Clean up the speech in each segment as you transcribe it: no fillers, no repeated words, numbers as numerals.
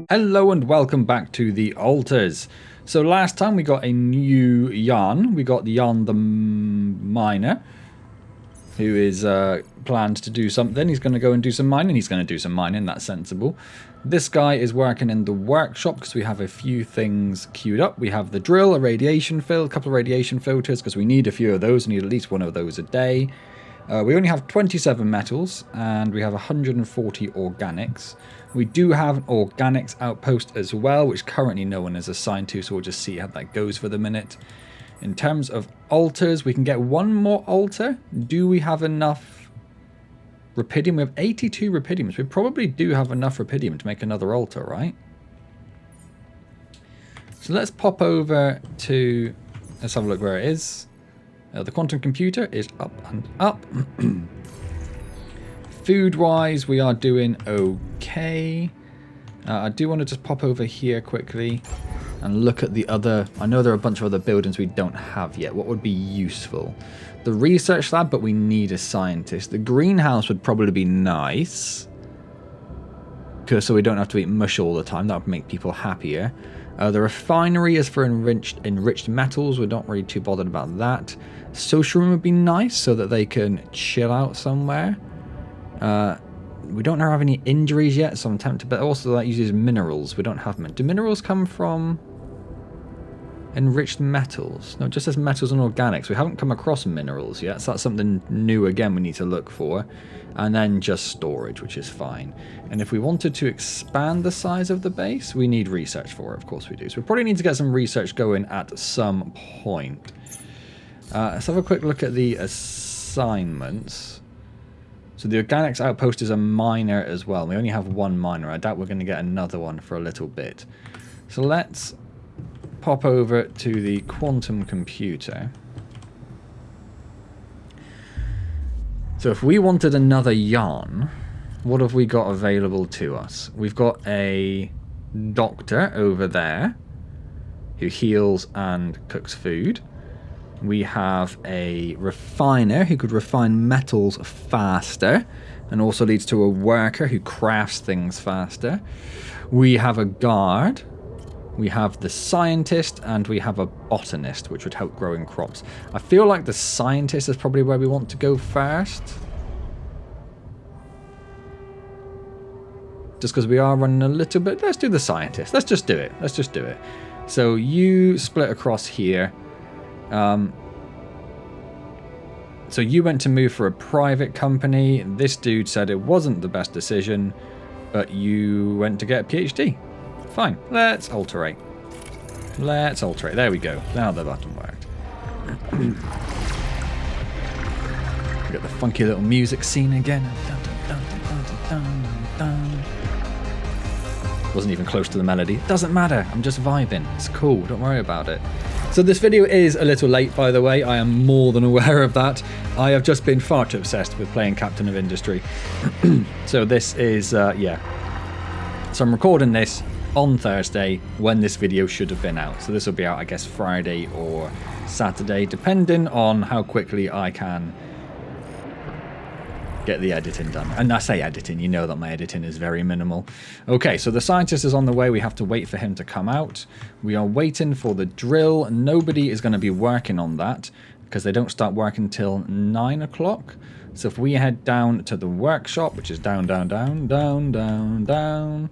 Hello and welcome back to the altars. So last time we got a new yarn. We got the yarn the miner, who is planned to do something. He's going to go and do some mining. He's going to do some mining, that's sensible. This guy is working in the workshop because we have a few things queued up. We have the drill, a radiation filter, a couple of radiation filters because we need a few of those. We need at least one of those a day. We only have 27 metals and we have 140 organics. We do have an organics outpost as well, which currently no one is assigned to, so we'll just see how that goes for the minute. In terms of altars, we can get one more altar. Do we have enough rupidium? We have 82 rupidiums. We probably do have enough rupidium to make another altar, right? So let's pop over to... Let's have a look where it is. The quantum computer is up and up. Food-wise, we are doing okay. I do want to just pop over here quickly and look at the other... I know there are a bunch of other buildings we don't have yet. What would be useful? The research lab, but we need a scientist. The greenhouse would probably be nice, so we don't have to eat mush all the time. That would make people happier. The refinery is for enriched metals. We're not really too bothered about that. Social room would be nice so that they can chill out somewhere. We don't have any injuries yet, so I'm tempted, but also that uses minerals. We don't have them. Do minerals come from enriched metals? No, it just says metals and organics. We haven't come across minerals yet, so that's something new again we need to look for. And then just storage, which is fine. And if we wanted to expand the size of the base, we need research for it. Of course we do. So we probably need to get some research going at some point. Let's have a quick look at the assignments. So the organics outpost is a miner as well. We only have one miner. I doubt we're going to get another one for a little bit. So let's pop over to the quantum computer. So if we wanted another yarn, what have we got available to us? We've got a doctor over there who heals and cooks food. We have a refiner who could refine metals faster and also leads to a worker who crafts things faster. We have a guard. We have the scientist and we have a botanist, which would help growing crops. I feel like the scientist is probably where we want to go first. Just because we are running a little bit. Let's do the scientist. Let's just do it. Let's just do it. So you split across here. So you went to move for a private company. This dude said it wasn't the best decision, but you went to get a PhD. Fine. Let's alterate. Let's alterate. There we go. Now the button worked. We got the funky little music scene again. Dun, dun, dun, dun, dun, dun. Wasn't even close to the melody. It doesn't matter. I'm just vibing. It's cool. Don't worry about it. So this video is a little late, by the way. I am more than aware of that. I have just been far too obsessed with playing Captain of Industry. So this is, yeah. So I'm recording this on Thursday when this video should have been out. So this will be out, I guess, Friday or Saturday, depending on how quickly I can get the editing done. And I say editing, you know that my editing is very minimal. Okay, so the scientist is on the way. We have to wait for him to come out. We are waiting for the drill. Nobody is going to be working on that because they don't start working until 9 o'clock. So if we head down to the workshop, which is down, down, down, down, down, down.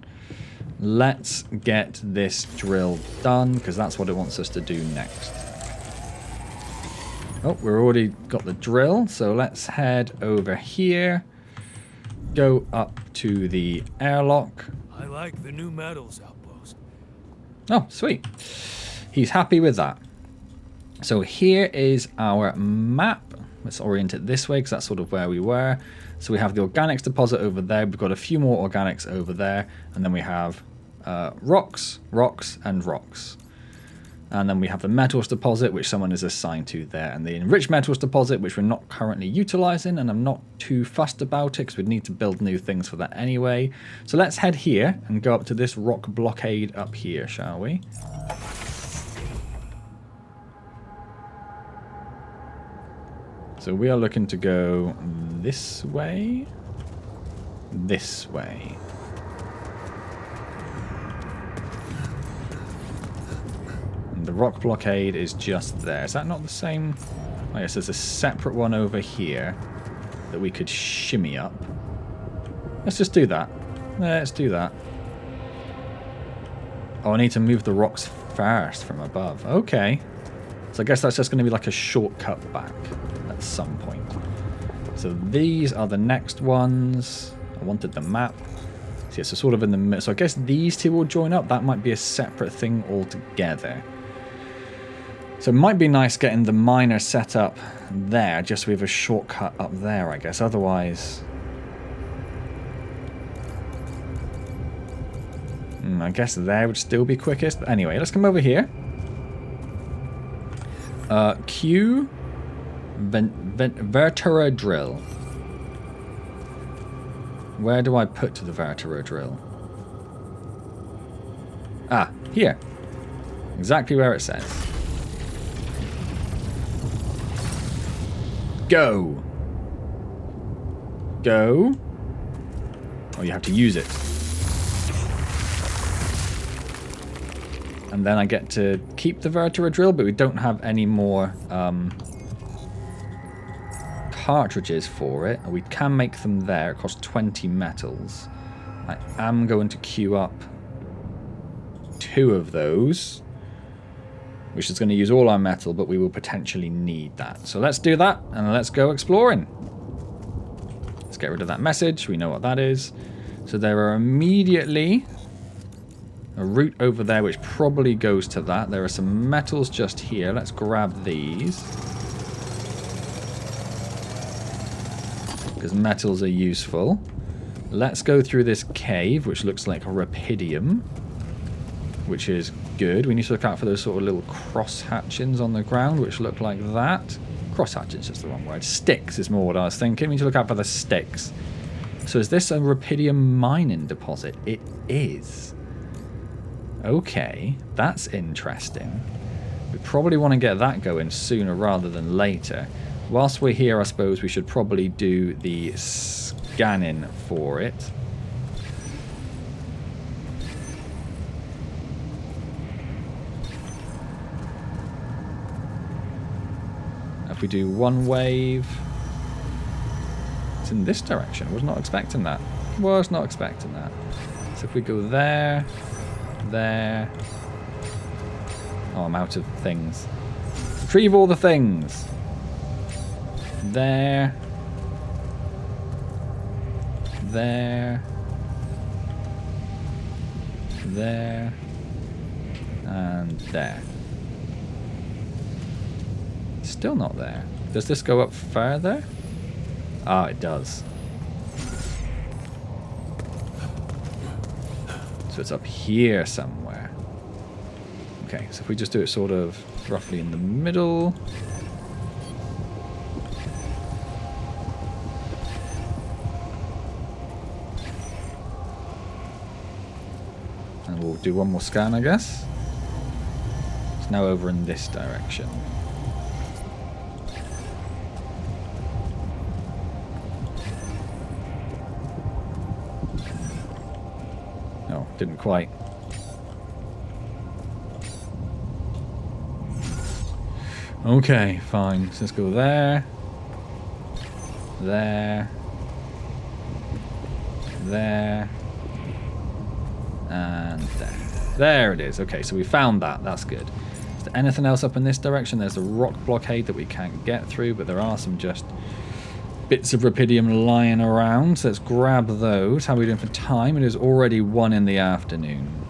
Let's get this drill done because that's what it wants us to do next. Oh, we've already got the drill, so let's head over here. Go up to the airlock. I like the new metals outpost. Oh, sweet. He's happy with that. So here is our map. Let's orient it this way because that's sort of where we were. So we have the organics deposit over there. We've got a few more organics over there. And then we have rocks, rocks, and rocks. And then we have the metals deposit, which someone is assigned to there. And the enriched metals deposit, which we're not currently utilizing. And I'm not too fussed about it because we'd need to build new things for that anyway. So let's head here and go up to this rock blockade up here, shall we? So we are looking to go this way. This way. The rock blockade is just there. Is that not the same? I guess there's a separate one over here that we could shimmy up. Let's just do that. Let's do that. Oh, I need to move the rocks first from above. Okay. So I guess that's just going to be like a shortcut back at some point. So these are the next ones. I wanted the map. So yeah, so sort of in the middle. So I guess these two will join up. That might be a separate thing altogether. So it might be nice getting the miner set up there, just so we have a shortcut up there, I guess. Otherwise... I guess there would still be quickest. But anyway, let's come over here. Q... Vertera drill. Where do I put the Vertera drill? Ah, here. Exactly where it says. Go. Go. Oh, you have to use it. And then I get to keep the Vertera drill, but we don't have any more cartridges for it. We can make them there. It costs 20 metals. I am going to queue up 2 of those, which is going to use all our metal, but we will potentially need that. So let's do that, and let's go exploring. Let's get rid of that message. We know what that is. So there are immediately a route over there, which probably goes to that. There are some metals just here. Let's grab these, because metals are useful. Let's go through this cave, which looks like a rapidium, which is good. We need to look out for those sort of little cross hatchings on the ground, which look like that. Cross hatchings is the wrong word. Sticks is more what I was thinking. We need to look out for the sticks. So is this a rapidium mining deposit? It is. Okay, that's interesting. We probably want to get that going sooner rather than later. Whilst we're here, I suppose we should probably do the scanning for it. If we do one wave, it's in this direction. Was not expecting that. Was not expecting that. So if we go there, there. Oh, I'm out of things. Retrieve all the things. There. There. There. And there. Still not there. Does this go up further? Ah, it does. So it's up here somewhere. Okay, so if we just do it sort of roughly in the middle. And we'll do one more scan, I guess. It's now over in this direction. No, didn't quite. Okay, fine. So let's go there. There. There. And there. There it is. Okay, so we found that. That's good. Is there anything else up in this direction? There's a rock blockade that we can't get through, but there are some just bits of rapidium lying around. So let's grab those. How are we doing for time? It is already 1 in the afternoon.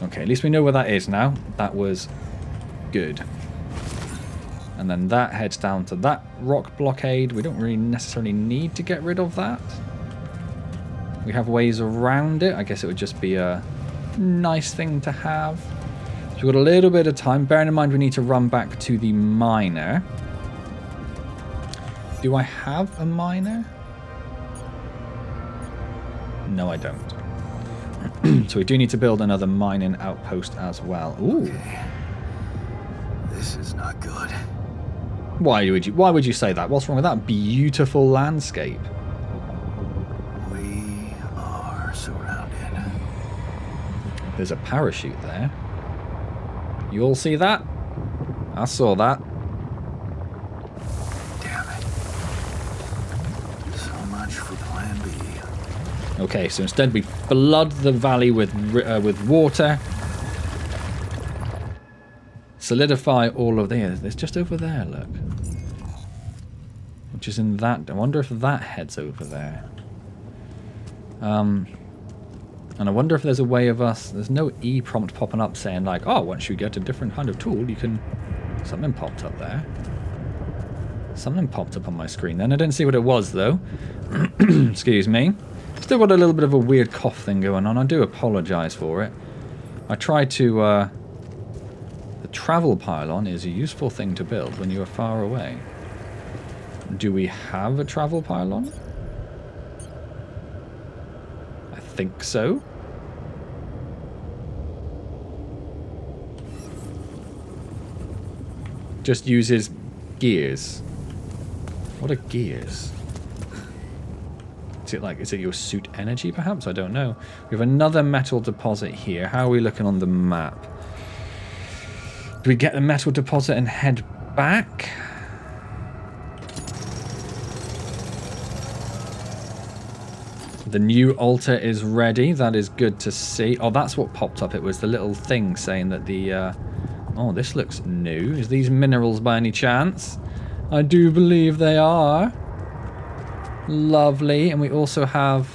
Okay, at least we know where that is now. That was good. And then that heads down to that rock blockade. We don't really necessarily need to get rid of that. We have ways around it. I guess it would just be a nice thing to have. So we've got a little bit of time. Bearing in mind we need to run back to the miner. Do I have a miner? No, I don't. So we do need to build another mining outpost as well. Ooh. Okay. This is not good. Why would you say that? What's wrong with that beautiful landscape? We are surrounded. There's a parachute there. You all see that? I saw that. Damn it. So much for plan B. Okay, so instead we flood the valley with water. Solidify all of there. It's just over there, look. Which is in that. I wonder if that heads over there. And I wonder if there's a way of us. There's no E prompt popping up saying like, oh, once you get a different kind of tool, you can. Something popped up there. Something popped up on my screen then. I didn't see what it was though. Excuse me. Still got a little bit of a weird cough thing going on. I do apologise for it. I tried to. The travel pylon is a useful thing to build when you are far away. Do we have a travel pylon? I think so. Just uses gears. What are gears? Is it like, is it your suit energy perhaps? I don't know. We have another metal deposit here. How are we looking on the map? Do we get the metal deposit and head back? The new altar is ready. That is good to see. Oh, that's what popped up. It was the little thing saying that the... Oh, this looks new. Is these minerals by any chance? I do believe they are. Lovely. And we also have...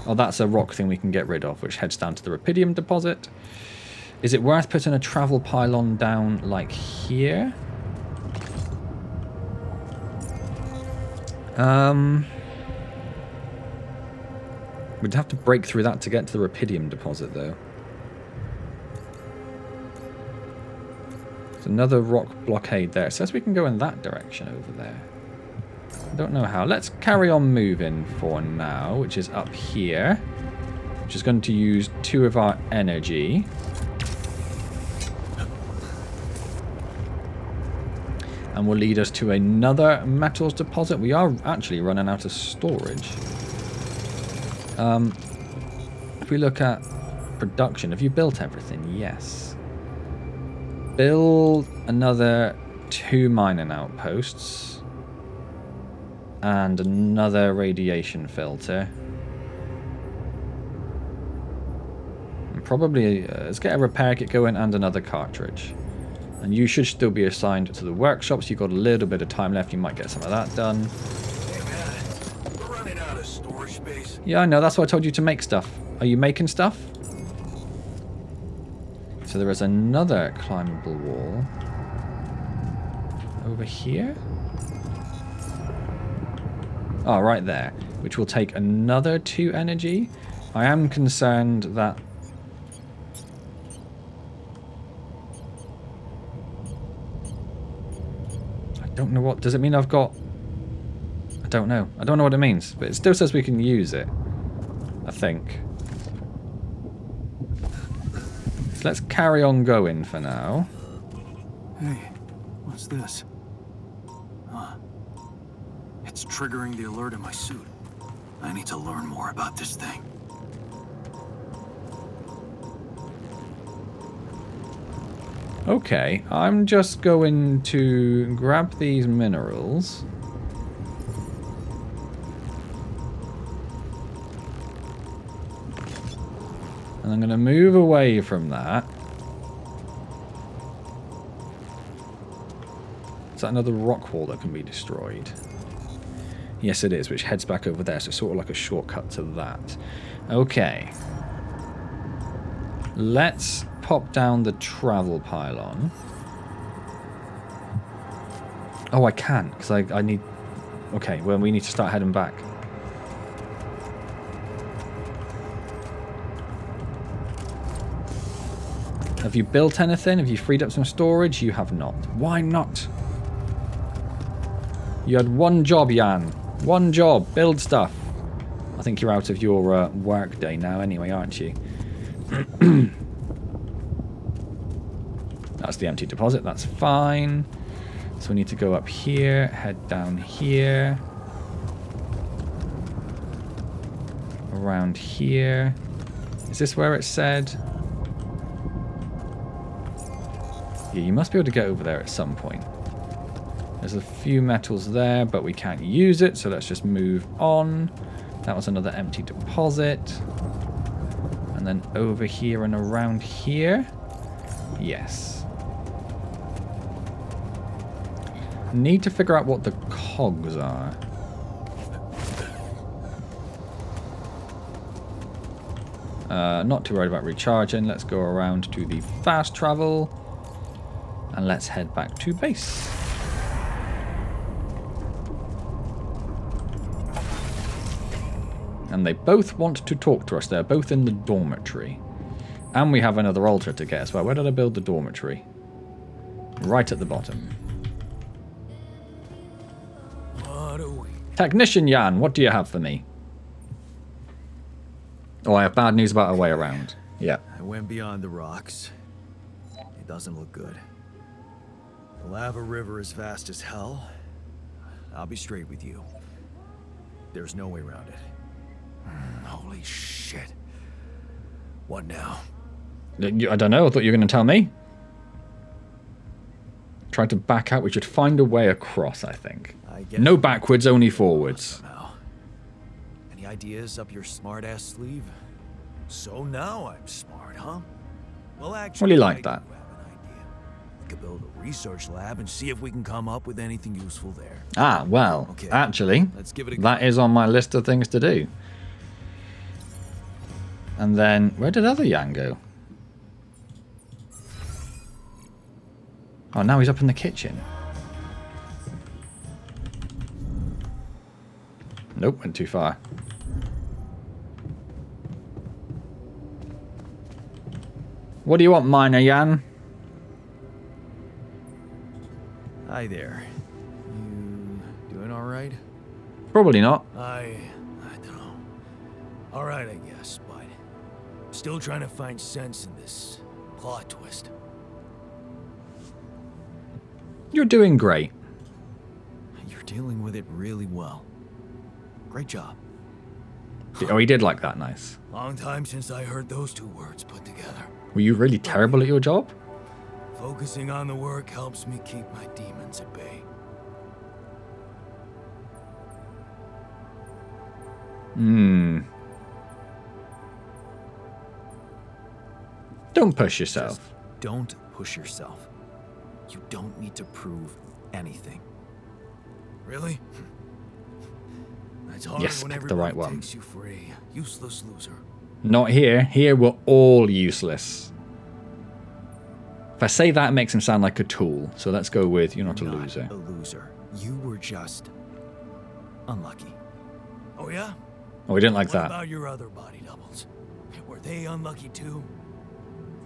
Oh, that's a rock thing we can get rid of, which heads down to the rubidium deposit. Is it worth putting a travel pylon down like here? We'd have to break through that to get to the rubidium deposit, though. There's another rock blockade there. It says we can go in that direction over there. I don't know how. Let's carry on moving for now, which is up here. Which is going to use 2 of our energy. And will lead us to another metals deposit. We are actually running out of storage. If we look at production, have you built everything? Yes. Build another 2 mining outposts. And another radiation filter. And probably, let's get a repair kit going and another cartridge. And you should still be assigned to the workshops. You've got a little bit of time left. You might get some of that done. Hey man, we're running out of storage space. Yeah, I know. That's why I told you to make stuff. Are you making stuff? So there is another climbable wall. Over here? Oh, right there. Which will take another 2 energy. I am concerned that... I don't know what... Does it mean I've got... I don't know. I don't know what it means. But it still says we can use it. I think. So let's carry on going for now. Hey, what's this? Huh. It's triggering the alert in my suit. I need to learn more about this thing. Okay, I'm just going to grab these minerals. And I'm going to move away from that. Is that another rock wall that can be destroyed? Yes, it is, which heads back over there, so it's sort of like a shortcut to that. Okay. Let's pop down the travel pylon. Oh, I can't, because I need... Okay, well, we need to start heading back. Have you built anything? Have you freed up some storage? You have not. Why not? You had one job, Jan. One job. Build stuff. I think you're out of your work day now anyway, aren't you? That's the empty deposit. That's fine. So we need to go up here, head down here. Around here. Is this where it said? Yeah, you must be able to get over there at some point. There's a few metals there, but we can't use it, so let's just move on. That was another empty deposit. And then over here and around here. Yes. Need to figure out what the cogs are. Not too worried about recharging. Let's go around to the fast travel. And let's head back to base. And they both want to talk to us. They're both in the dormitory. And we have another altar to get as well. Where did I build the dormitory? Right at the bottom. What are we? Technician Jan, what do you have for me? Oh, I have bad news about our way around. Yeah. I went beyond the rocks. It doesn't look good. The lava river is fast as hell. I'll be straight with you. There's no way around it. Holy shit. What now? I don't know. I thought you were going to tell me. Try to back out. We should find a way across, I think. No backwards, only forwards. Somehow. Any ideas up your smart-ass sleeve? So now I'm smart, huh? Well, actually, Really like that. I do have an idea. We could build a research lab and see if we can come up with anything useful there. Ah, well, Okay, actually, let's give it a go. that is on my list of things to do. And then, where did other Jan go? Oh, now he's up in the kitchen. Nope, went too far. What do you want, Miner Jan? Hi there. You doing all right? Probably not. I don't know. All right, I guess, but still trying to find sense in this plot twist. You're doing great. You're dealing with it really well. Great job. Oh, he did like that. Nice. Long time since I heard those two words put together. Were you really terrible at your job? Focusing on the work helps me keep my demons at bay. Don't push yourself. Just don't push yourself. You don't need to prove anything. Really? That's hard Yes, when pick the right everybody one. takes you for a useless loser. Not here. Here we're all useless. If I say that, it makes him sound like a tool. So let's go with you're not a loser. A loser. You were just unlucky. Oh yeah? Oh, we didn't like What that. about your other body doubles? Were they unlucky too?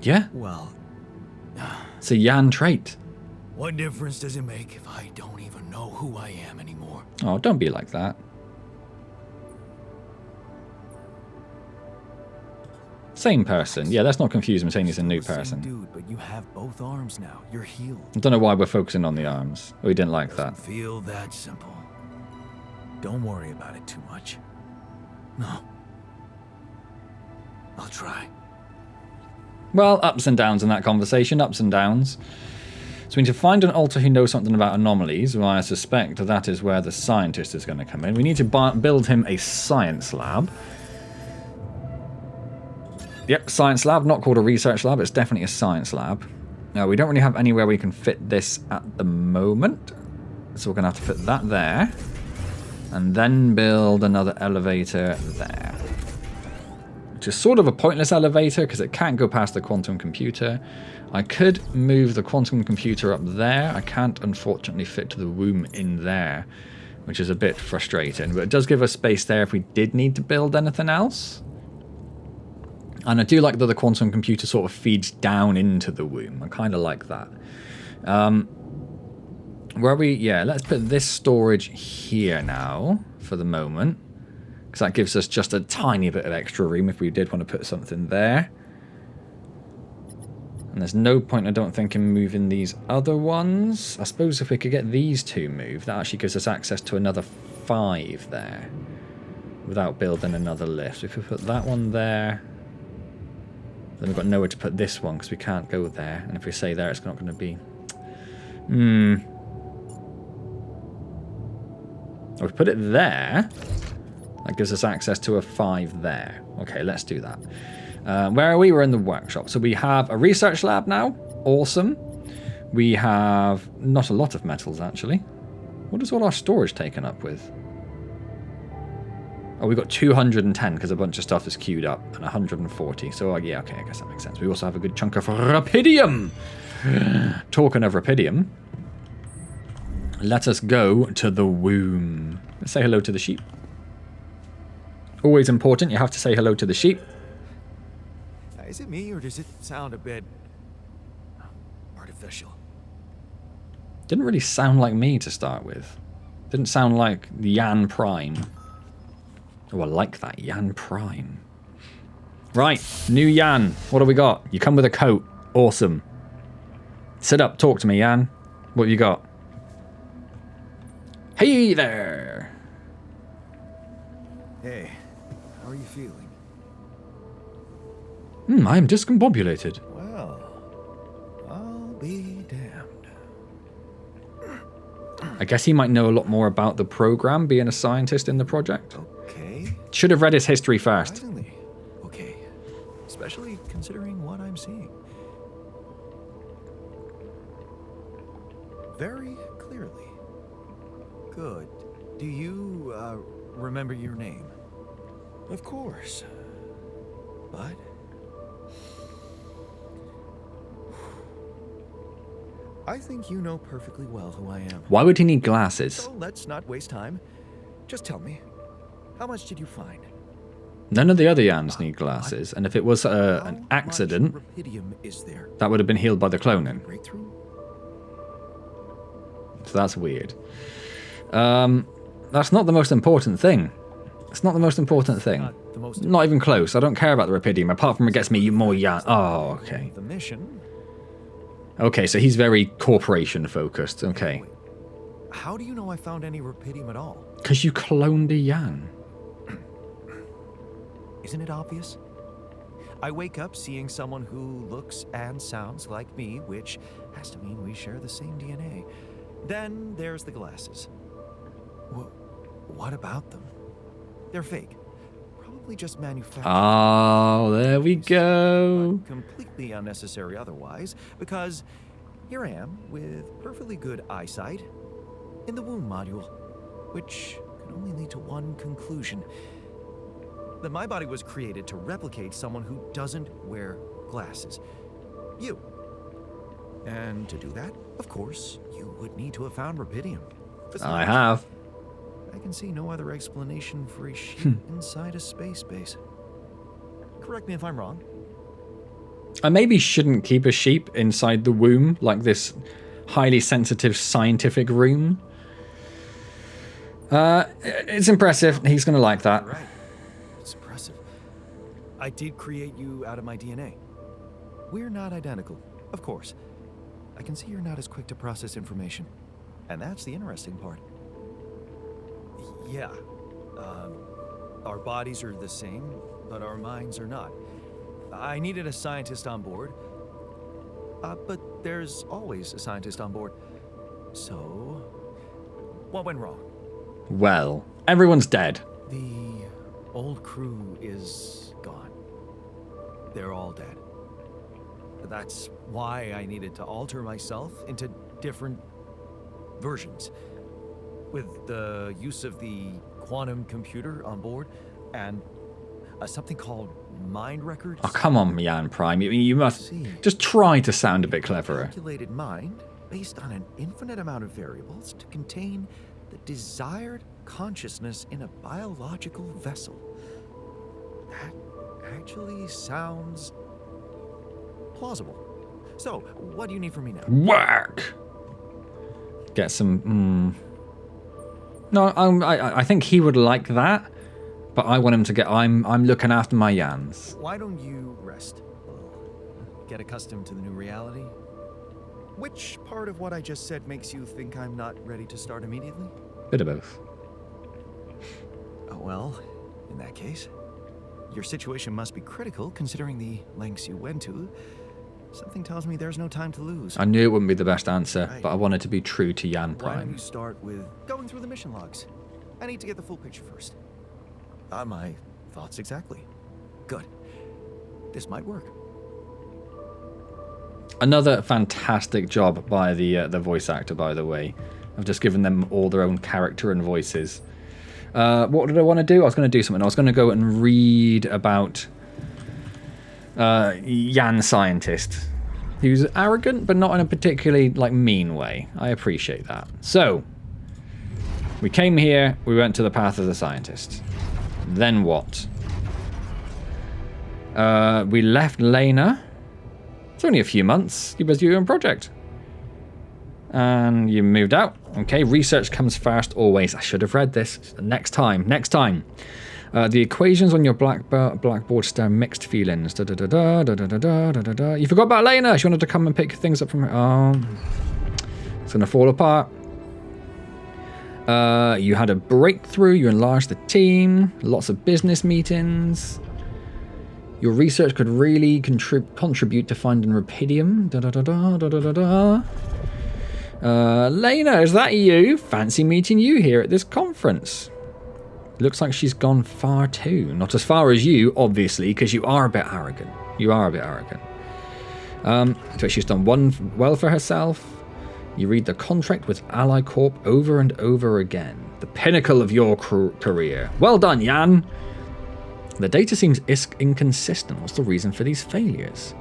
Yeah, Well, it's a Jan trait. What difference does it make if I don't even know who I am anymore? Oh, don't be like that. Same person. Yeah, let's not confuse him saying he's a new Same person. dude, but you have both arms now. You're healed. I don't know why we're focusing on the arms. We didn't like that. Feel that simple. Don't worry about it too much. No. I'll try. Well, ups and downs in that conversation. Ups and downs. So we need to find an altar who knows something about anomalies. Well, I suspect that is where the scientist is going to come in. We need to build him a science lab. Yep, science lab. Not called a research lab. It's definitely a science lab. Now, we don't really have anywhere we can fit this at the moment. So we're going to have to fit that there. And then build another elevator there. Which is sort of a pointless elevator because it can't go past the quantum computer. I could move the quantum computer up there. I can't, unfortunately, fit the room in there, which is a bit frustrating. But it does give us space there if we did need to build anything else. And I do like that the quantum computer sort of feeds down into the womb. I kind of like that. Yeah, let's put this storage here now for the moment. Because that gives us just a tiny bit of extra room if we did want to put something there. And there's no point, I don't think, in moving these other ones. I suppose if we could get these two moved, that actually gives us access to another 5 there. Without building another lift. If we put that one there... Then we've got nowhere to put this one because we can't go there. And if we say there, it's not going to be... If we put it there, that gives us access to a 5 there. Okay, let's do that. Where are we? We're in the workshop. So we have a research lab now. Awesome. We have not a lot of metals, actually. What is all our storage taken up with? Oh, we've got 210 because a bunch of stuff is queued up, and 140. So, yeah, okay, I guess that makes sense. We also have a good chunk of rapidium. Talking of rapidium, let us go to the womb. Let's say hello to the sheep. Always important, you have to say hello to the sheep. Is it me, or does it sound a bit artificial? Didn't really sound like me to start with. Didn't sound like Yan Prime. Oh, I like that, Yan Prime. Right, new Yan. What do we got? You come with a coat. Awesome. Sit up, talk to me, Yan. What have you got? Hey there. Hey, how are you feeling? I am discombobulated. Well, I'll be damned. I guess he might know a lot more about the program, being a scientist in the project. Okay. Should have read his history first. Surprisingly, okay. Especially considering what I'm seeing. Very clearly. Good. Do you, remember your name? Of course. But... I think you know perfectly well who I am. Why would he need glasses? So let's not waste time. Just tell me, how much did you find? None of the other Yans need glasses, and if it was an accident, Rapidium is there? that would have been healed by the cloning. Breakthrough? So that's weird. That's not the most important thing. It's not the most important thing. Not even close. I don't care about the Rapidium, apart from it gets me more Yan. Oh, okay. The mission. Okay, so he's very corporation focused. Okay. Wait, how do you know I found any Rapidium at all? Because you cloned a Yan. Isn't it obvious? I wake up seeing someone who looks and sounds like me, which has to mean we share the same DNA. Then there's the glasses. What about them? They're fake. Probably just manufactured. Oh, there we go. But completely unnecessary otherwise, because here I am with perfectly good eyesight in the womb module, which can only lead to one conclusion. That my body was created to replicate someone who doesn't wear glasses. You. And to do that, of course, you would need to have found Rapidium. I have. I can see no other explanation for a sheep inside a space base. Correct me if I'm wrong. I maybe shouldn't keep a sheep inside the womb, like this highly sensitive scientific room. It's impressive. He's going to like that. Right. It's impressive. I did create you out of my DNA. We're not identical, of course. I can see you're not as quick to process information. And that's the interesting part. Yeah. Our bodies are the same, but our minds are not. I needed a scientist on board. But there's always a scientist on board. So, what went wrong? Well, everyone's dead. The old crew is gone. They're all dead. That's why I needed to alter myself into different versions. With the use of the quantum computer on board and something called mind records. Oh, come on, Yan Prime. You must just try to sound a bit cleverer. Calculated mind based on an infinite amount of variables to contain the desired consciousness in a biological vessel. That actually sounds plausible. So, what do you need from me now? Work! Get some... No, I think he would like that, but I want him to get... I'm looking after my Yans. Why don't you rest? Get accustomed to the new reality? Which part of what I just said makes you think I'm not ready to start immediately? Bit of both. Well, in that case, your situation must be critical considering the lengths you went to. Something tells me there's no time to lose. I knew it wouldn't be the best answer, Right. but I wanted to be true to Jan Why don't Prime. you start with going through the mission logs? I need to get the full picture first. My thoughts exactly. Good. This might work. Another fantastic job by the voice actor, by the way. I've just given them all their own character and voices. What did I want to do? I was going to do something. I was going to go and read about Jan Scientist. He was arrogant, but not in a particularly mean way. I appreciate that. So, we came here. We went to the path of the scientist. Then what? We left Lena. It's only a few months. You was your own project. And you moved out. Okay, research comes first always. I should have read this. Next time. The equations on your blackboard stir mixed feelings. Da, da, da, da, da, da, da, da, da, da. You forgot about Lena. She wanted to come and pick things up from her. Oh, it's going to fall apart. You had a breakthrough. You enlarged the team. Lots of business meetings. Your research could really contribute to finding rubidium. Da, da, da, da, da, da, da. Lena, is that you? Fancy meeting you here at this conference. Looks like she's gone far too. Not as far as you, obviously, because you are a bit arrogant. So she's done well for herself. You read the contract with Ally Corp over and over again. The pinnacle of your career. Well done, Jan. The data seems inconsistent. What's the reason for these failures?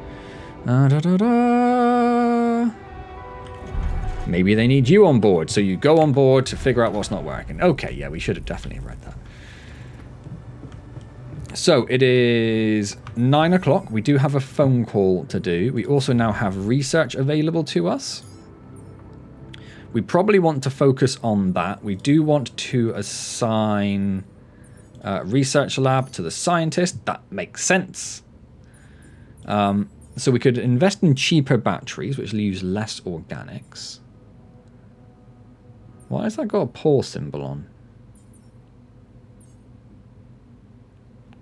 Maybe they need you on board, so you go on board to figure out what's not working. Okay, yeah, we should have definitely read that. So it is 9 o'clock. We do have a phone call to do. We also now have research available to us. We probably want to focus on that. We do want to assign research lab to the scientist. That makes sense. So we could invest in cheaper batteries, which use less organics. Why has that got a paw symbol on?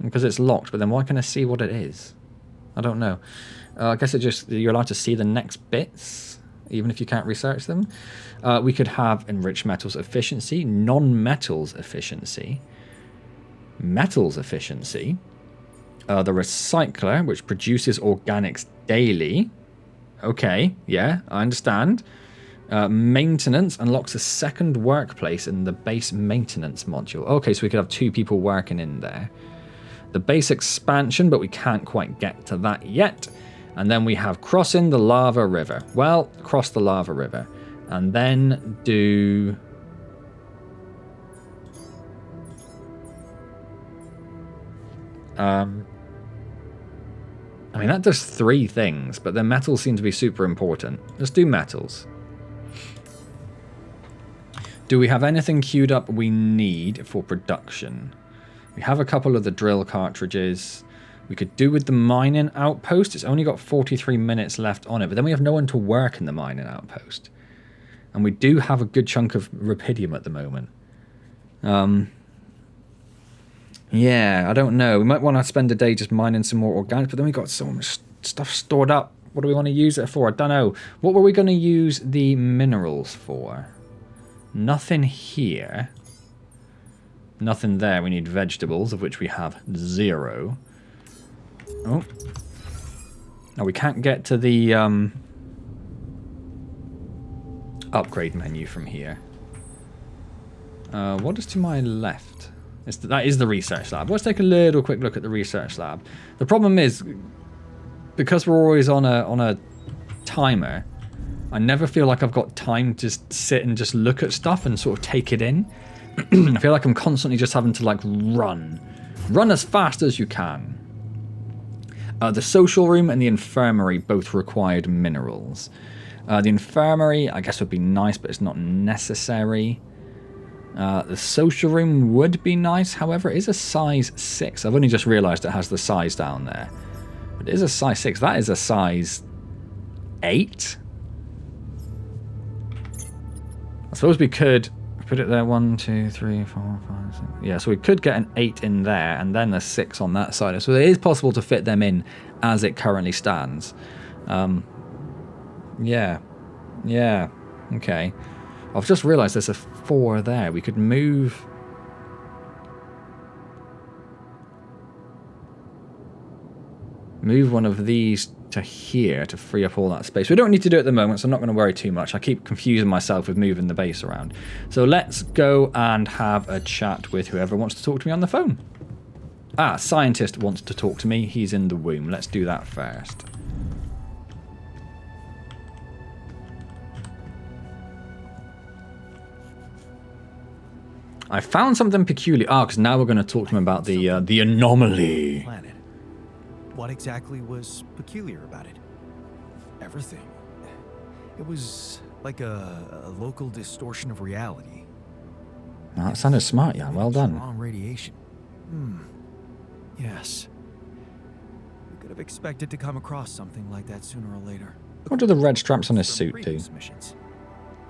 Because it's locked, but then why can I see what it is? I don't know. I guess you're allowed to see the next bits, even if you can't research them. We could have enriched metals efficiency, non-metals efficiency, metals efficiency, the recycler, which produces organics daily. Okay, yeah, I understand. Maintenance unlocks a second workplace in the base maintenance module. Okay, so we could have 2 people working in there. The base expansion, but we can't quite get to that yet. And then we have crossing the lava river. Well, cross the lava river. And then do... I mean, that does 3 things, but the metals seem to be super important. Let's do metals. Do we have anything queued up we need for production? We have a couple of the drill cartridges. We could do with the mining outpost. It's only got 43 minutes left on it, but then we have no one to work in the mining outpost. And we do have a good chunk of rubidium at the moment. Yeah, I don't know. We might want to spend a day just mining some more organics, but then we got so much stuff stored up. What do we want to use it for? I don't know. What were we going to use the minerals for? Nothing here. Nothing there. We need vegetables, of which we have 0. Oh. Now we can't get to the upgrade menu from here. What is to my left? That is the research lab. Let's take a little quick look at the research lab. The problem is, because we're always on a timer, I never feel like I've got time to just sit and just look at stuff and sort of take it in. I feel like I'm constantly just having to run as fast as you can. The social room and the infirmary both required minerals. The infirmary, I guess, would be nice, but it's not necessary. The social room would be nice, however, it is a size 6. I've only just realised it has the size down there. But it is a size 6. That is a size 8. I suppose we could Put it there, 1, 2, 3, 4, 5, 6. Yeah, so we could get an 8 in there, and then a 6 on that side. So it is possible to fit them in as it currently stands. Yeah. Okay. I've just realised there's a 4 there. We could move. Move one of these to here to free up all that space. We don't need to do it at the moment, so I'm not going to worry too much. I keep confusing myself with moving the base around. So let's go and have a chat with whoever wants to talk to me on the phone. Ah, scientist wants to talk to me. He's in the womb. Let's do that first. I found something peculiar. Ah, because now we're going to talk to him about the anomaly. Planet. What exactly was peculiar about it? Everything. It was like a local distortion of reality. Oh, that sounded smart, yeah. Well done. Strong radiation. Yes. We could have expected to come across something like that sooner or later. What do the red straps on his From suit do? previous missions.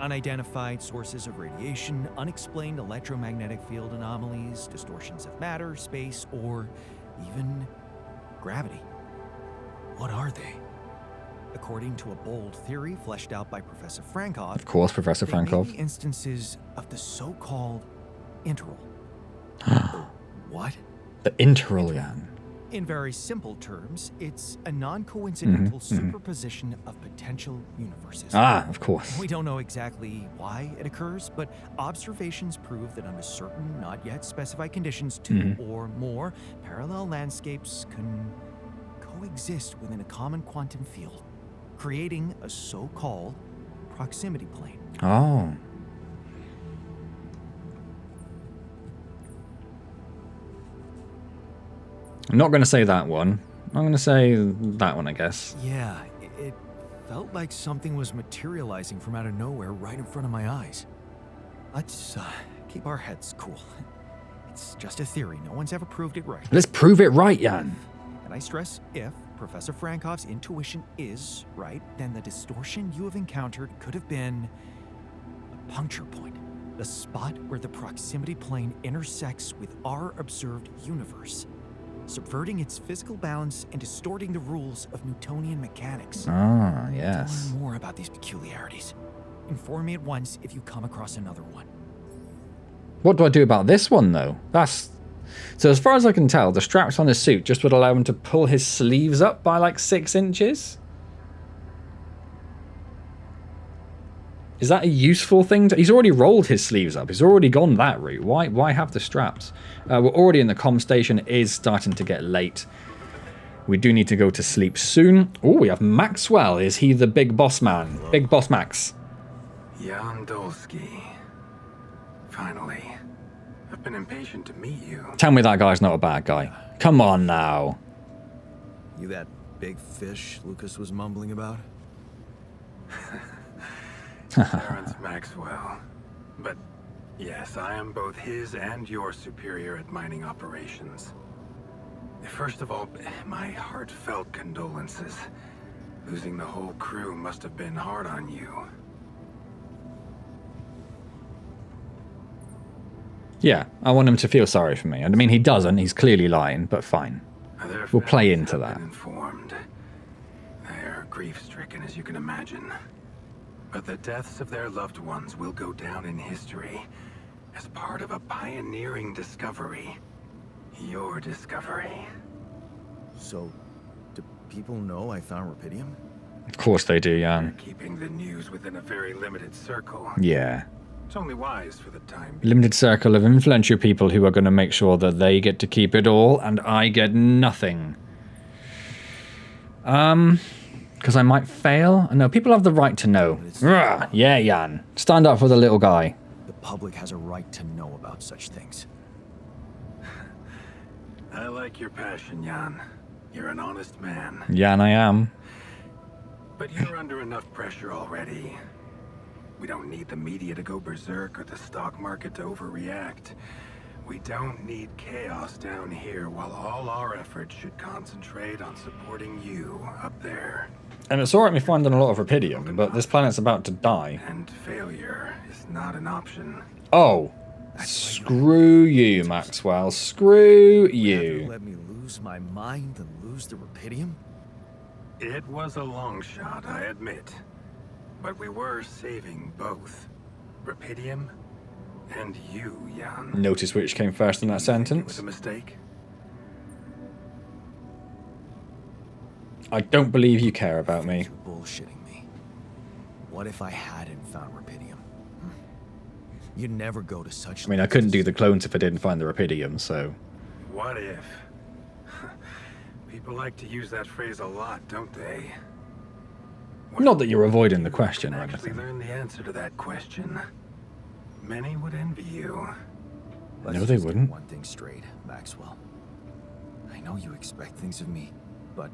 Unidentified sources of radiation, unexplained electromagnetic field anomalies, distortions of matter, space, or even gravity. What are they? According to a bold theory fleshed out by Professor Frankov, Of course, Professor they may Frankov. be instances of the so-called interval. What? The interral, Jan. In very simple terms, it's a non-coincidental Mhm, mhm. superposition of potential universes. Ah, of course. We don't know exactly why it occurs, but observations prove that under certain, not yet specified conditions, two or more parallel landscapes can coexist within a common quantum field, creating a so-called proximity plane. Oh. I'm not going to say that one. I'm going to say that one, I guess. Yeah, it felt like something was materializing from out of nowhere right in front of my eyes. Let's keep our heads cool. It's just a theory. No one's ever proved it right. Let's prove it right, Jan. And I stress, if Professor Frankov's intuition is right, then the distortion you have encountered could have been a puncture point. The spot where the proximity plane intersects with our observed universe, subverting its physical balance and distorting the rules of Newtonian mechanics. Ah, To yes. learn more about these peculiarities, inform me at once if you come across another one. What do I do about this one, though? So as far as I can tell, the straps on his suit just would allow him to pull his sleeves up by like 6 inches? Is that a useful thing? He's already rolled his sleeves up. He's already gone that route. Why have the straps? We're already in the comm station. It is starting to get late. We do need to go to sleep soon. Oh, we have Maxwell. Is he the big boss man? Big boss Max. Jan Dolsky. Finally. I've been impatient to meet you. Tell me that guy's not a bad guy. Come on now. You that big fish Lucas was mumbling about? Terrence Maxwell. But yes, I am both his and your superior at mining operations. First of all, my heartfelt condolences. Losing the whole crew must have been hard on you. Yeah, I want him to feel sorry for me. I mean, he doesn't. He's clearly lying, but fine. Their We'll play families into have that. been informed. They're grief-stricken, as you can imagine. But the deaths of their loved ones will go down in history as part of a pioneering discovery. Your discovery. So, do people know I found rubidium? Of course they do, Jan. Keeping the news within a very limited circle. Yeah. It's only wise for the time being. Limited circle of influential people who are going to make sure that they get to keep it all and I get nothing. Because I might fail? No, people have the right to know. Rah, yeah, Jan. Stand up for the little guy. The public has a right to know about such things. I like your passion, Jan. You're an honest man. Jan, I am. But you're under enough pressure already. We don't need the media to go berserk or the stock market to overreact. We don't need chaos down here while all our efforts should concentrate on supporting you up there. And it's alright me finding a lot of rubidium, but this planet's about to die. And failure is It's not an option. Oh, screw you, Maxwell. Screw Rather you. let me lose my mind than lose the Rapidium? It was a long shot, I admit. But we were saving both. Rapidium and you, Jan. Notice which came first in that It was sentence. a mistake? I don't believe you care about me. You're bullshitting me. What if I hadn't found Rapidium? You'd never go to such... I mean, I couldn't do the clones if I didn't find the Rapidium, so... What if? People like to use that phrase a lot, don't they? Not that you're avoiding the You question can or actually anything. learn the answer to that question. Many would envy you. Let's No, they just get wouldn't. one thing straight, Maxwell. I know you expect things of me, but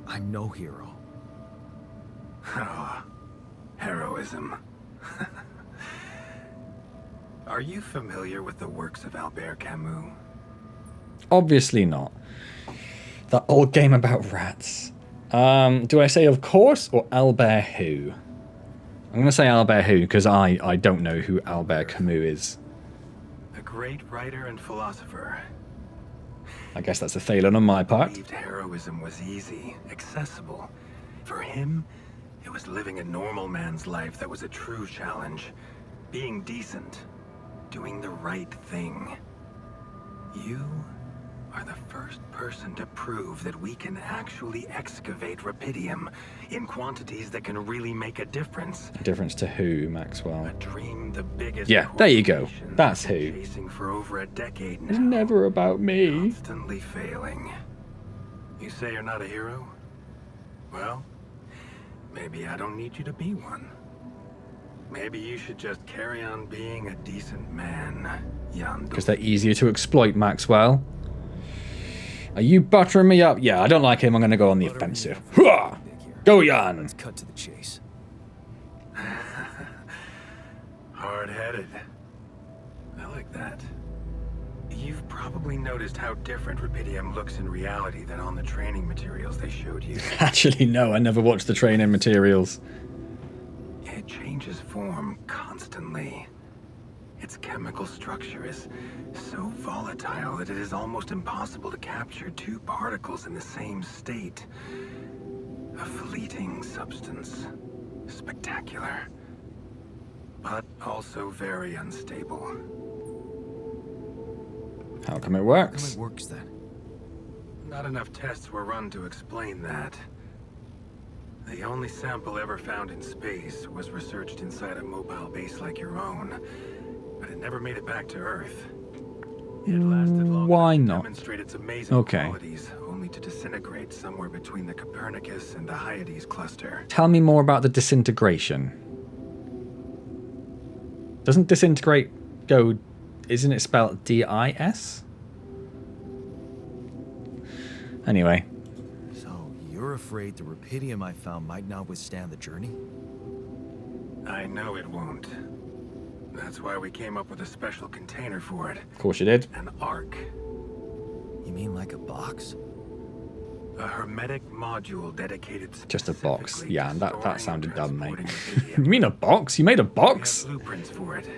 I'm no hero. Ah, heroism. Are you familiar with the works of Albert Camus? Obviously not. That old game about rats. Do I say of course or Albert who? I'm going to say Albert who because I don't know who Albert Camus is. A great writer and philosopher. I guess that's a failing on my part. Believed heroism was easy, accessible. For him, it was living a normal man's life that was a true challenge. Being decent. Doing the right thing. You are the first person to prove that we can actually excavate Rapidium in quantities that can really make a difference. Difference to who, Maxwell? A dream the biggest Yeah, there you go. corporations That's have been who. chasing for over a decade now. It's never about me. Constantly failing. You say you're not a hero? Well, maybe I don't need you to be one. Maybe you should just carry on being a decent man, Jan. Because they're easier to exploit, Maxwell. Are you buttering me up? Yeah, I don't like him. I'm going to go on the offensive. Hurrah! Go, Jan! Let's cut to the chase. Hard-headed. I like that. You've probably noticed how different Rapidium looks in reality than on the training materials they showed you. Actually, no, I never watched the training materials. It changes form constantly. Its chemical structure is so volatile that it is almost impossible to capture two particles in the same state. A fleeting substance. Spectacular. But also very unstable. How come it How works? it works then? Not enough tests were run to explain that. The only sample ever found in space was researched inside a mobile base like your own, but it never made it back to Earth. It lasted long Why enough to not? demonstrate its amazing Okay. qualities, only to disintegrate somewhere between the Copernicus and the Hyades cluster. Tell me more about the disintegration. Doesn't disintegrate go... Isn't it spelled D-I-S? Anyway. So, you're afraid the Rapidium I found might not withstand the journey? I know it won't. That's why we came up with a special container for it. Of course you did. An Ark. You mean like a box? A hermetic module dedicated Just a box. specifically Yeah, to that storing sounded and dumb, mate. transporting You Rapidium. mean a box? You made a We box? have blueprints for it.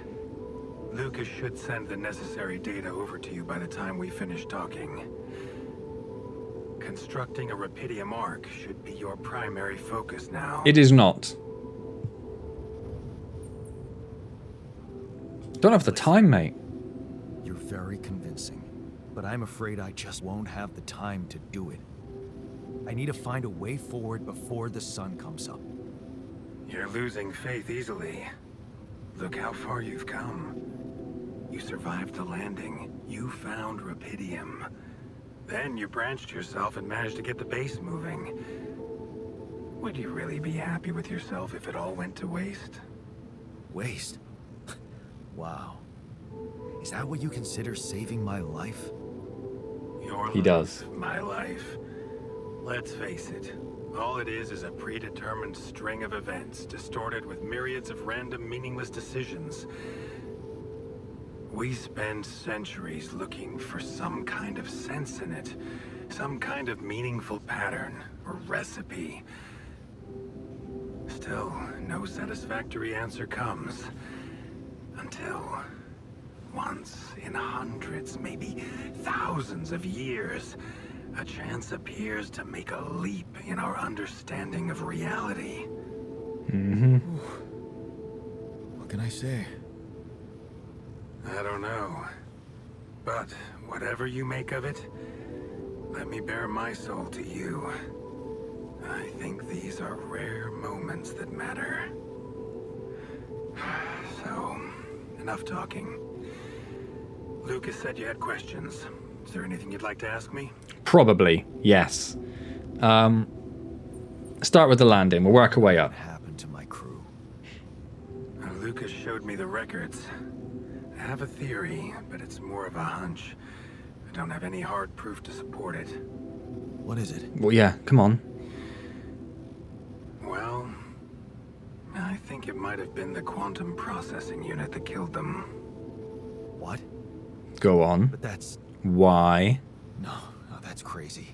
Lucas should send the necessary data over to you by the time we finish talking. Constructing a Rapidium Ark should be your primary focus now. It is not. Don't have the time, mate. You're very convincing, but I'm afraid I just won't have the time to do it. I need to find a way forward before the sun comes up. You're losing faith easily. Look how far you've come. You survived the landing. You found Rapidium. Then you branched yourself and managed to get the base moving. Would you really be happy with yourself if it all went to waste? Waste? Wow. Is that what you consider saving my life? Your He life, does. My life. Let's face it. All it is a predetermined string of events, distorted with myriads of random, meaningless decisions. We spend centuries looking for some kind of sense in it, some kind of meaningful pattern or recipe. Still, no satisfactory answer comes. Until once in hundreds, maybe thousands of years, a chance appears to make a leap in our understanding of reality. What can I say? I don't know. But whatever you make of it, let me bare my soul to you. I think these are rare moments that matter. So, enough talking. Lucas said you had questions. Is there anything you'd like to ask me? Probably, yes. Start with the landing. We'll work our way up. What happened to my crew? Lucas showed me the records. I have a theory, but it's more of a hunch. I don't have any hard proof to support it. What is it? Well, yeah, come on. Well, I think it might have been the quantum processing unit that killed them. What? Go on. But that's... Why? No, that's crazy.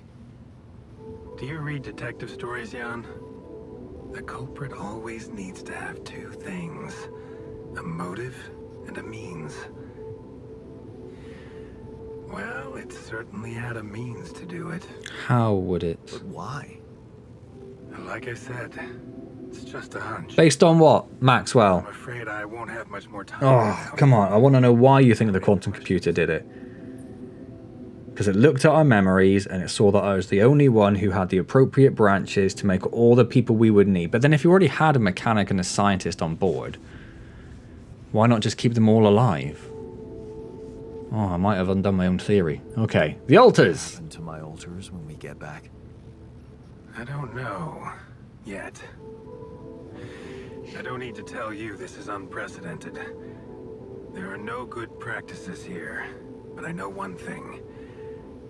Do you read detective stories, Jan? The culprit always needs to have two things. A motive and a means. Well, it certainly had a means to do it. How would it? But why? Like I said, it's just a hunch. Based on what, Maxwell? I'm afraid I won't have much more time. Oh, come on. I want to know why you think the quantum computer did it. Because it looked at our memories and it saw that I was the only one who had the appropriate branches to make all the people we would need. But then if you already had a mechanic and a scientist on board, why not just keep them all alive? Oh, I might have undone my own theory. Okay. The altars! What happened to my altars when we get back? I don't know yet. I don't need to tell you this is unprecedented. There are no good practices here, but I know one thing.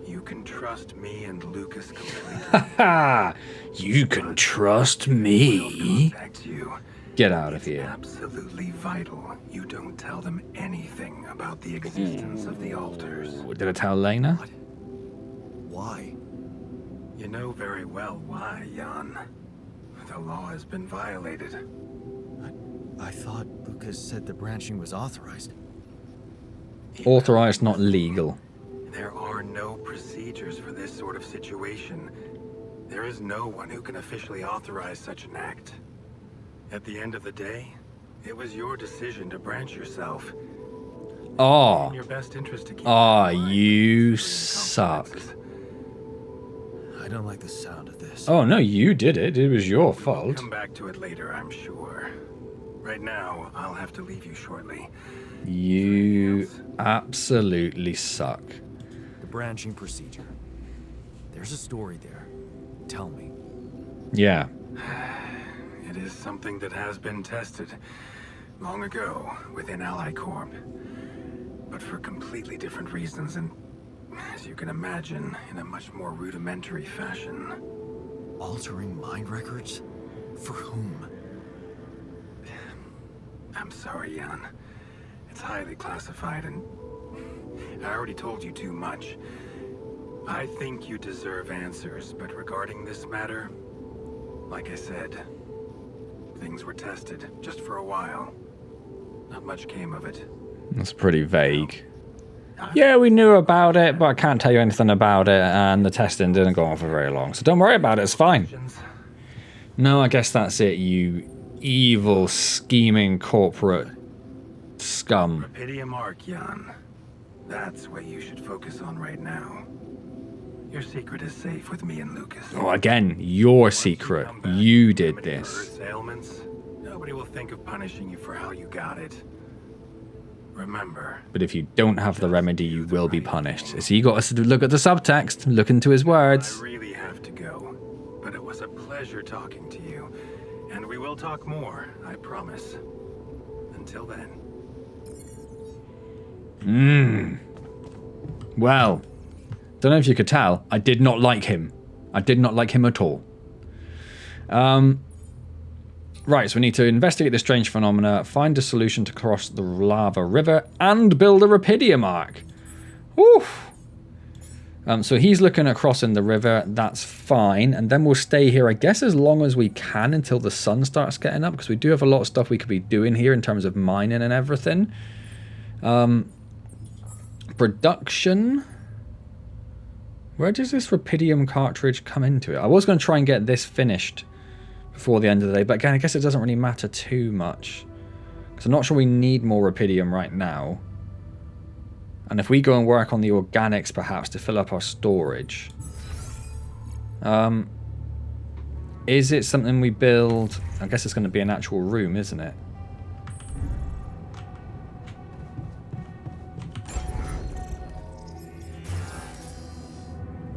You can trust me and Lucas completely. Ha! You can trust me. Contact you. Get out of It's here. absolutely vital you don't tell them anything about the existence of the altars. Did I tell Lena? What? Why? You know very well why, Jan. The law has been violated. I thought Lucas said the branching was authorized. Authorized, not legal. There are no procedures for this sort of situation. There is no one who can officially authorize such an act. At the end of the day, it was your decision to branch yourself. Oh. In your best interest to keep Oh, in mind you the suck. consequences. I don't like the sound of this. Oh, no, you did it. It was your We'll fault. come back to it later, I'm sure. Right now, I'll have to leave you shortly. You absolutely suck. The branching procedure. There's a story there. Tell me. Yeah. It is something that has been tested long ago within Ally Corp, but for completely different reasons and, as you can imagine, in a much more rudimentary fashion. Altering mind records? For whom? I'm sorry, Jan. It's highly classified and I already told you too much. I think you deserve answers, but regarding this matter, like I said, things were tested just for a while. Not much came of it. That's pretty vague. Yeah, we knew about it, but I can't tell you anything about it, and the testing didn't go on for very long, so don't worry about it, it's fine. No, I guess that's it, you evil, scheming corporate scum. Rapidium Arc, Jan. That's what you should focus on right now. Your secret is safe with me and Lucas. Oh, again, your secret. Come back You with did remedy for this. Earth's ailments, nobody will think of punishing you for how you got it. Remember, But if you don't have the remedy, you will be punished. So you got to look at the subtext, look into his words. I really have to go, but it was a pleasure talking to you, and we will talk more, I promise. Until then. Well, don't know if you could tell, I did not like him. I did not like him at all. Right, so we need to investigate the strange phenomena, find a solution to cross the lava river, and build a Rapidium Arc. Oof. So he's looking at crossing the river. That's fine. And then we'll stay here, I guess, as long as we can until the sun starts getting up, because we do have a lot of stuff we could be doing here in terms of mining and everything. Production. Where does this rupidium cartridge come into it? I was going to try and get this finished before the end of the day, but again, I guess it doesn't really matter too much, because I'm not sure we need more rupidium right now. And if we go and work on the organics, perhaps, to fill up our storage. Is it something we build? I guess it's going to be an actual room, isn't it?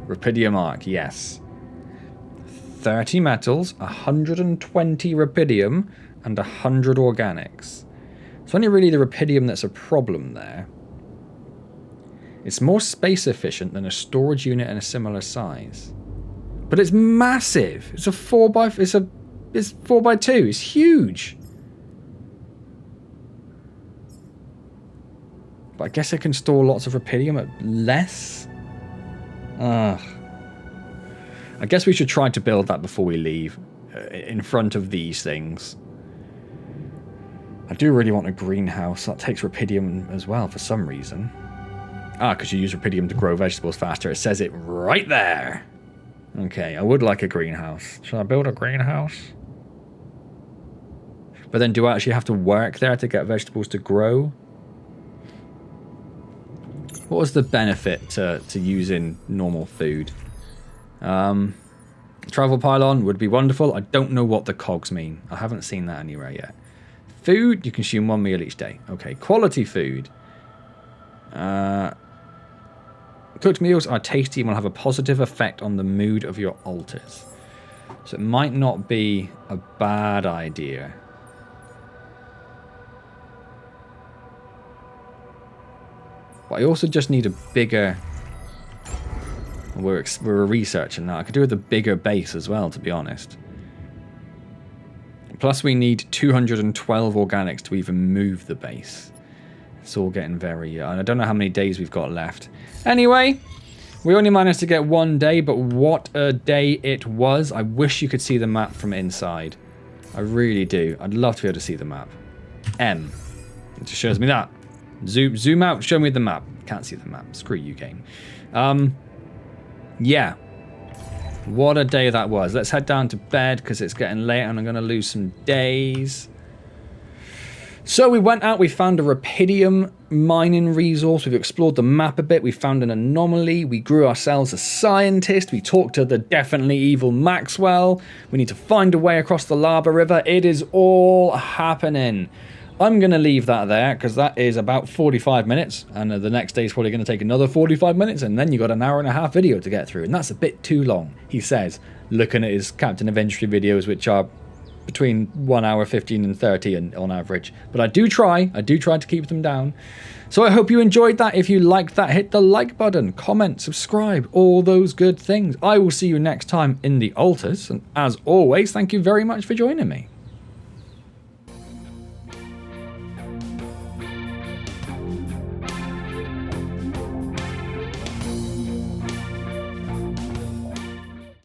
Rupidium arc, yes. 30 metals, 120 rupidium, and 100 organics. It's only really the rupidium that's a problem there. It's more space efficient than a storage unit in a similar size. But it's massive. It's a 4x2. It's huge. But I guess it can store lots of rupidium at less. I guess we should try to build that before we leave, in front of these things. I do really want a greenhouse. That takes rupidium as well for some reason. Because you use rupidium to grow vegetables faster. It says it right there. Okay, I would like a greenhouse. Should I build a greenhouse? But then do I actually have to work there to get vegetables to grow? What was the benefit to using normal food? Travel pylon would be wonderful. I don't know what the cogs mean. I haven't seen that anywhere yet. Food, you consume 1 meal each day. Okay, quality food. Cooked meals are tasty and will have a positive effect on the mood of your altars. So it might not be a bad idea. But I also just need a bigger... We're researching that. I could do with a bigger base as well, to be honest. Plus we need 212 organics to even move the base. It's all getting very... I don't know how many days we've got left. Anyway, we only managed to get 1 day, but what a day it was. I wish you could see the map from inside. I really do. I'd love to be able to see the map. M. It just shows me that. Zoom out, show me the map. Can't see the map. Screw you, game. Yeah. What a day that was. Let's head down to bed because it's getting late and I'm going to lose some days. So we went out, we found a rupidium mining resource, we've explored the map a bit, we found an anomaly, we grew ourselves a scientist, we talked to the definitely evil Maxwell, we need to find a way across the lava river. It is all happening. I'm going to leave that there because that is about 45 minutes and the next day is probably going to take another 45 minutes and then you got an hour and a half video to get through and that's a bit too long, he says, looking at his Captain of Industry videos, which are between 1 hour 15 and 30 on average. But I do try to keep them down. So I hope you enjoyed that. If you liked that, hit the like button, comment, subscribe, all those good things. I will see you next time in the altars. And as always, thank you very much for joining me.